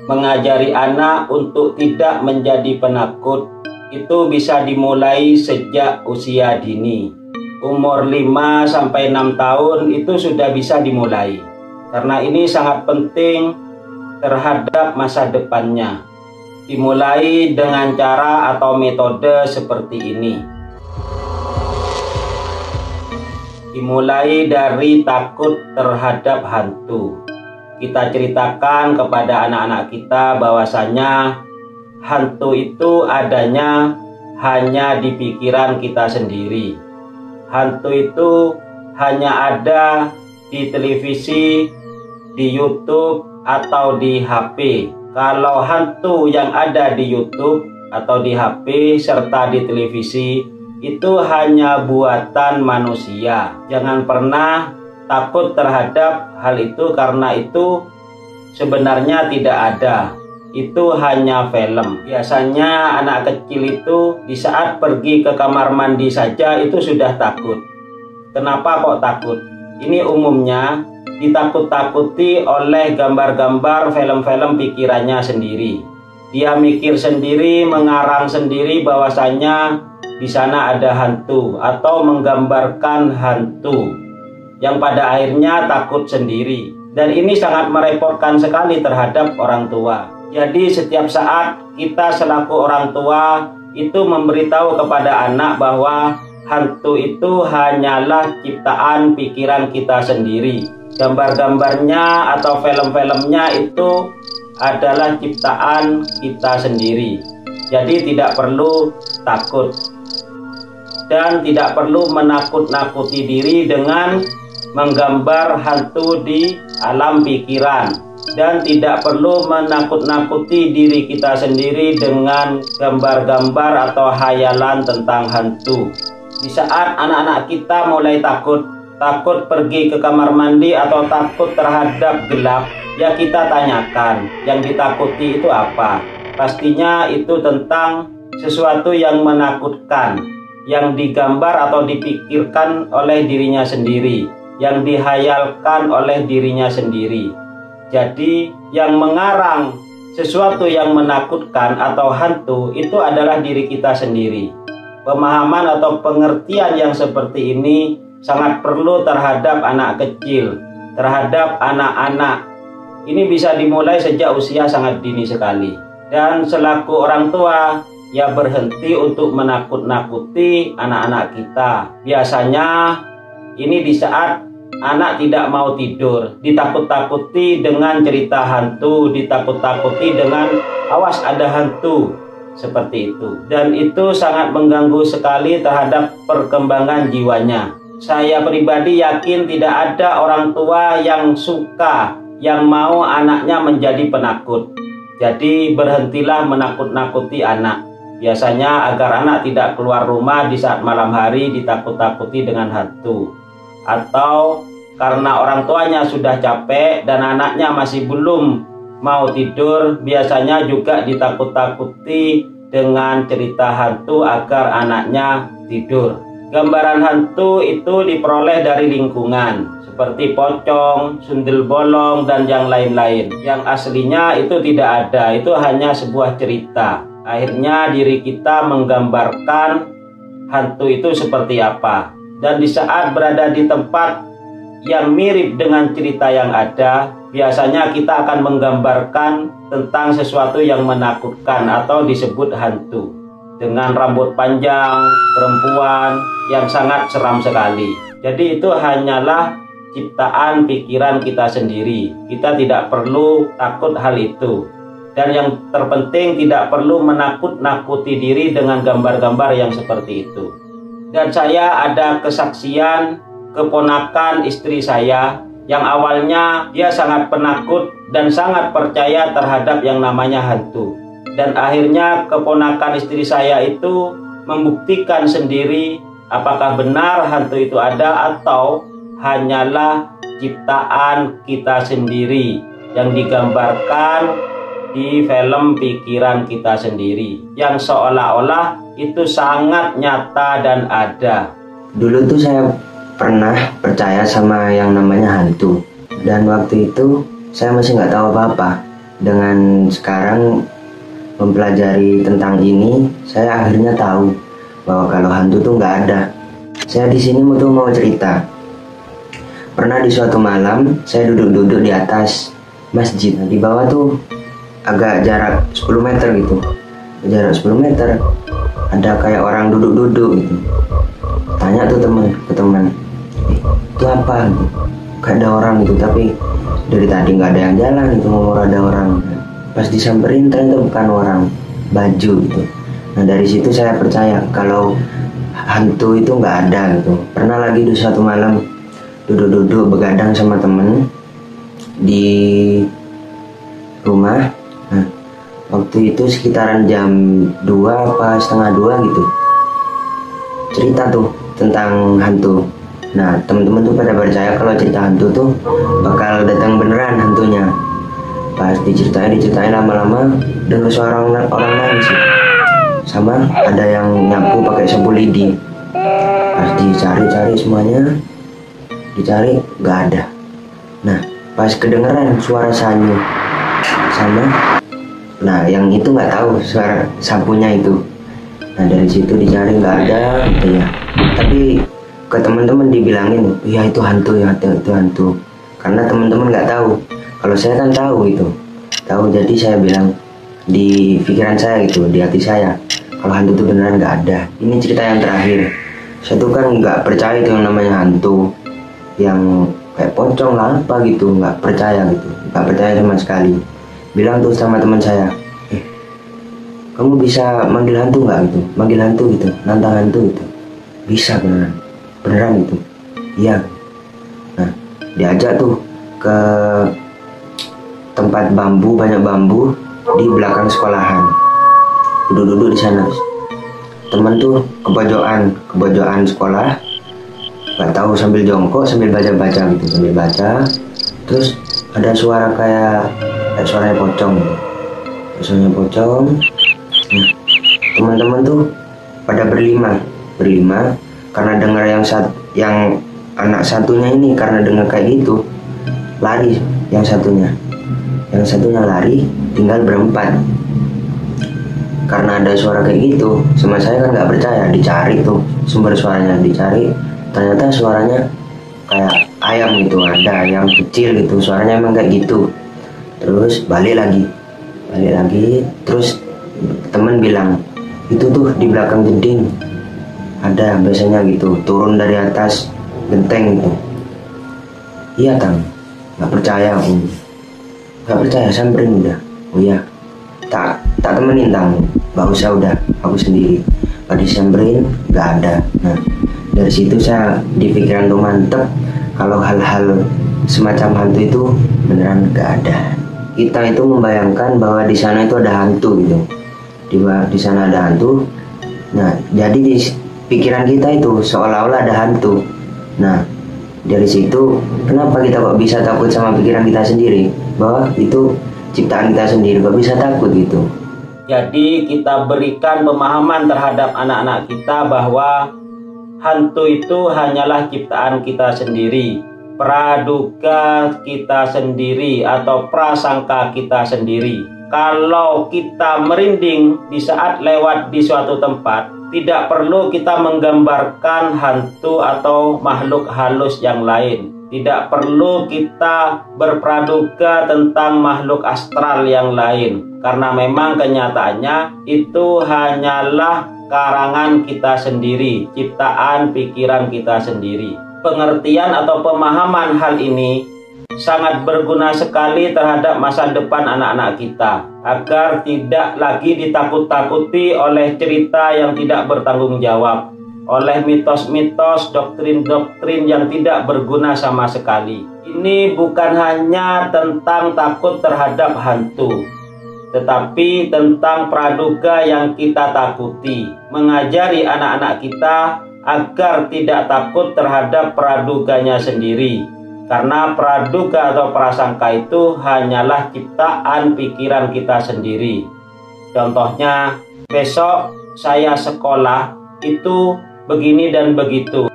Mengajari anak untuk tidak menjadi penakut itu bisa dimulai sejak usia dini. Umur 5 sampai 6 tahun itu sudah bisa dimulai. Karena ini sangat penting terhadap masa depannya. Dimulai dengan cara atau metode seperti ini. Dimulai dari takut terhadap hantu. Kita ceritakan kepada anak-anak kita bahwasanya hantu itu adanya hanya di pikiran kita sendiri. Hantu itu hanya ada di televisi, di YouTube, atau di HP. Kalau hantu yang ada di YouTube atau di HP serta di televisi itu hanya buatan manusia. Jangan pernah takut terhadap hal itu karena itu sebenarnya tidak ada. Itu hanya film. Biasanya anak kecil itu di saat pergi ke kamar mandi saja itu sudah takut. Kenapa kok takut? Ini umumnya ditakut-takuti oleh gambar-gambar film-film pikirannya sendiri. Dia mikir sendiri, mengarang sendiri bahwasanya di sana ada hantu atau menggambarkan hantu yang pada akhirnya takut sendiri. Dan ini sangat merepotkan sekali terhadap orang tua. Jadi setiap saat kita selaku orang tua itu memberitahu kepada anak bahwa hantu itu hanyalah ciptaan pikiran kita sendiri. Gambar-gambarnya atau film-filmnya itu adalah ciptaan kita sendiri. Jadi tidak perlu takut dan tidak perlu menakut-nakuti diri dengan menggambar hantu di alam pikiran, dan tidak perlu menakut-nakuti diri kita sendiri dengan gambar-gambar atau hayalan tentang hantu. Di saat anak-anak kita mulai takut pergi ke kamar mandi atau takut terhadap gelap, ya kita tanyakan yang ditakuti itu apa. Pastinya itu tentang sesuatu yang menakutkan, yang digambar atau dipikirkan oleh dirinya sendiri, yang dihayalkan oleh dirinya sendiri. Jadi yang mengarang sesuatu yang menakutkan atau hantu itu adalah diri kita sendiri. Pemahaman atau pengertian yang seperti ini sangat perlu terhadap anak kecil, terhadap anak-anak. Ini bisa dimulai sejak usia sangat dini sekali. Dan selaku orang tua, ya berhenti untuk menakut-nakuti anak-anak kita. Biasanya ini di saat anak tidak mau tidur, ditakut-takuti dengan cerita hantu, ditakut-takuti dengan awas ada hantu. Seperti itu. Dan itu sangat mengganggu sekali terhadap perkembangan jiwanya. Saya pribadi yakin tidak ada orang tua yang suka, yang mau anaknya menjadi penakut. Jadi berhentilah menakut-nakuti anak. Biasanya agar anak tidak keluar rumah di saat malam hari ditakut-takuti dengan hantu. Atau karena orang tuanya sudah capek dan anaknya masih belum mau tidur, biasanya juga ditakut-takuti dengan cerita hantu agar anaknya tidur. Gambaran hantu itu diperoleh dari lingkungan seperti pocong, sundel bolong, dan yang lain-lain. Yang aslinya itu tidak ada, itu hanya sebuah cerita. Akhirnya diri kita menggambarkan hantu itu seperti apa. Dan di saat berada di tempat yang mirip dengan cerita yang ada, biasanya kita akan menggambarkan tentang sesuatu yang menakutkan atau disebut hantu. Dengan rambut panjang, perempuan yang sangat seram sekali. Jadi itu hanyalah ciptaan pikiran kita sendiri. Kita tidak perlu takut hal itu. Dan yang terpenting tidak perlu menakut-nakuti diri dengan gambar-gambar yang seperti itu. Dan saya ada kesaksian keponakan istri saya yang awalnya dia sangat penakut dan sangat percaya terhadap yang namanya hantu. Dan akhirnya keponakan istri saya itu membuktikan sendiri apakah benar hantu itu ada atau hanyalah ciptaan kita sendiri yang digambarkan di film pikiran kita sendiri, yang seolah-olah itu sangat nyata dan ada. Dulu tuh saya pernah percaya sama yang namanya hantu, dan waktu itu saya masih nggak tahu apa-apa. dengan sekarang mempelajari tentang ini, saya akhirnya tahu bahwa kalau hantu tuh nggak ada. Saya di sini mau cerita. Pernah di suatu malam saya duduk-duduk di atas masjid. Di bawah tuh agak jarak 10 meter gitu. Jarak 10 meter ada kayak orang duduk-duduk gitu. Tanya tuh ke teman, itu apa gitu? Gak ada orang gitu, tapi dari tadi nggak ada yang jalan gitu, mau ada orang. Pas disamperin ternyata bukan orang, baju gitu. Nah dari situ saya percaya kalau hantu itu nggak ada gitu. Pernah lagi di suatu malam duduk-duduk begadang sama temen di rumah. Nah waktu itu sekitaran jam 2 apa setengah 2 gitu, cerita tuh tentang hantu. Nah teman-teman tuh pada percaya kalau cerita hantu tuh bakal datang beneran hantunya. Pas diceritain lama-lama dengar suara orang nangis, sama ada yang nyapu pakai sapu lidi. Pas dicari semuanya, dicari nggak ada. Nah pas kedengeran suara sanyu sama, nah yang itu nggak tahu suara sapunya itu. Nah dari situ dicari nggak ada gitu ya. Tapi ke teman-teman dibilangin, ya itu hantu ya, itu hantu. Karena teman-teman nggak tahu. Kalau saya kan tahu itu, tahu. Jadi saya bilang di pikiran saya gitu, di hati saya, kalau hantu itu beneran nggak ada. Ini cerita yang terakhir. Saya tuh kan nggak percaya itu yang namanya hantu, yang kayak pocong lah apa gitu, nggak percaya gitu, nggak percaya sama sekali. Bilang tuh sama teman saya, kamu bisa manggil hantu nggak gitu, manggil hantu gitu, nantang hantu gitu. Bisa beneran gitu. Iya. Nah diajak tuh ke tempat bambu, banyak bambu di belakang sekolahan. Duduk-duduk di sana. Teman tuh kepojokan sekolah, nggak tahu sambil jongkok sambil baca gitu, sambil baca. Terus ada suara kayak suaranya pocong gitu. Suaranya pocong. Nah, teman-teman tuh pada berlima karena dengar yang anak satunya ini, karena dengar kayak gitu lari. Yang satunya lari, tinggal berempat. Karena ada suara kayak gitu, sama saya kan nggak percaya. Dicari tuh sumber suaranya, ternyata suaranya kayak ayam gitu, ada ayam kecil gitu, suaranya emang kayak gitu. Terus balik lagi, terus temen bilang itu tuh di belakang jeding ada biasanya gitu, turun dari atas genteng gitu. Iya Tang, nggak percaya aku, nggak percaya, samperin udah. Oh iya, tak temenin Tang, nggak usah, udah aku sendiri. Pas disamperin nggak ada. Nah dari situ saya di pikiran tuh mantep kalau hal-hal semacam hantu itu beneran nggak ada. Kita itu membayangkan bahwa di sana itu ada hantu gitu, di sana ada hantu. Nah jadi di pikiran kita itu seolah-olah ada hantu. Nah dari situ kenapa kita kok bisa takut sama pikiran kita sendiri, bahwa itu ciptaan kita sendiri, kok bisa takut gitu. Jadi kita berikan pemahaman terhadap anak-anak kita bahwa hantu itu hanyalah ciptaan kita sendiri, praduga kita sendiri atau prasangka kita sendiri. Kalau kita merinding di saat lewat di suatu tempat, tidak perlu kita menggambarkan hantu atau makhluk halus yang lain. Tidak perlu kita berpraduga tentang makhluk astral yang lain, karena memang kenyataannya itu hanyalah karangan kita sendiri, ciptaan pikiran kita sendiri. Pengertian atau pemahaman hal ini sangat berguna sekali terhadap masa depan anak-anak kita, agar tidak lagi ditakut-takuti oleh cerita yang tidak bertanggung jawab, oleh mitos-mitos, doktrin-doktrin yang tidak berguna sama sekali. Ini bukan hanya tentang takut terhadap hantu, tetapi tentang praduga yang kita takuti. Mengajari anak-anak kita agar tidak takut terhadap praduganya sendiri, karena praduga atau prasangka itu hanyalah ciptaan pikiran kita sendiri. Contohnya, besok saya sekolah itu begini dan begitu.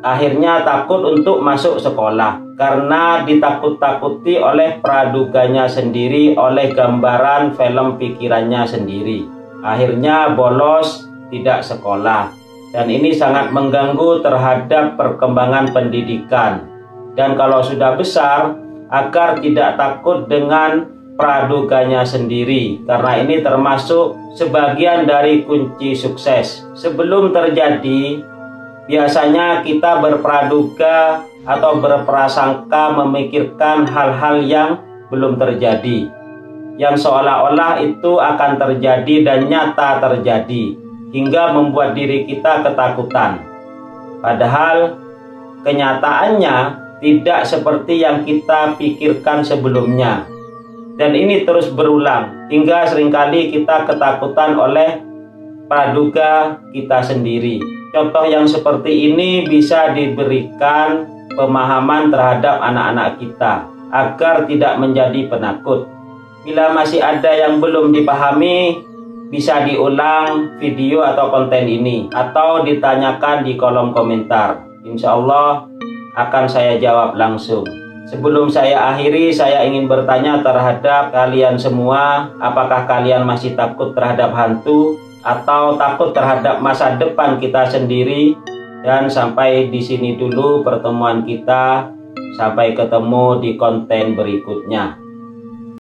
akhirnya takut untuk masuk sekolah karena ditakut-takuti oleh praduganya sendiri, oleh gambaran film pikirannya sendiri. Akhirnya bolos, tidak sekolah. Dan ini sangat mengganggu terhadap perkembangan pendidikan. Dan kalau sudah besar, agar tidak takut dengan praduganya sendiri, karena ini termasuk sebagian dari kunci sukses. Sebelum terjadi, biasanya kita berpraduga atau berprasangka memikirkan hal-hal yang belum terjadi, yang seolah-olah itu akan terjadi dan nyata terjadi, hingga membuat diri kita ketakutan. Padahal kenyataannya tidak seperti yang kita pikirkan sebelumnya. Dan ini terus berulang, hingga seringkali kita ketakutan oleh praduga kita sendiri. Contoh yang seperti ini bisa diberikan pemahaman terhadap anak-anak kita, agar tidak menjadi penakut. Bila masih ada yang belum dipahami, bisa diulang video atau konten ini, atau ditanyakan di kolom komentar. Insya Allah akan saya jawab langsung. Sebelum saya akhiri, saya ingin bertanya terhadap kalian semua, apakah kalian masih takut terhadap hantu atau takut terhadap masa depan kita sendiri? Dan sampai di sini dulu pertemuan kita. Sampai ketemu di konten berikutnya.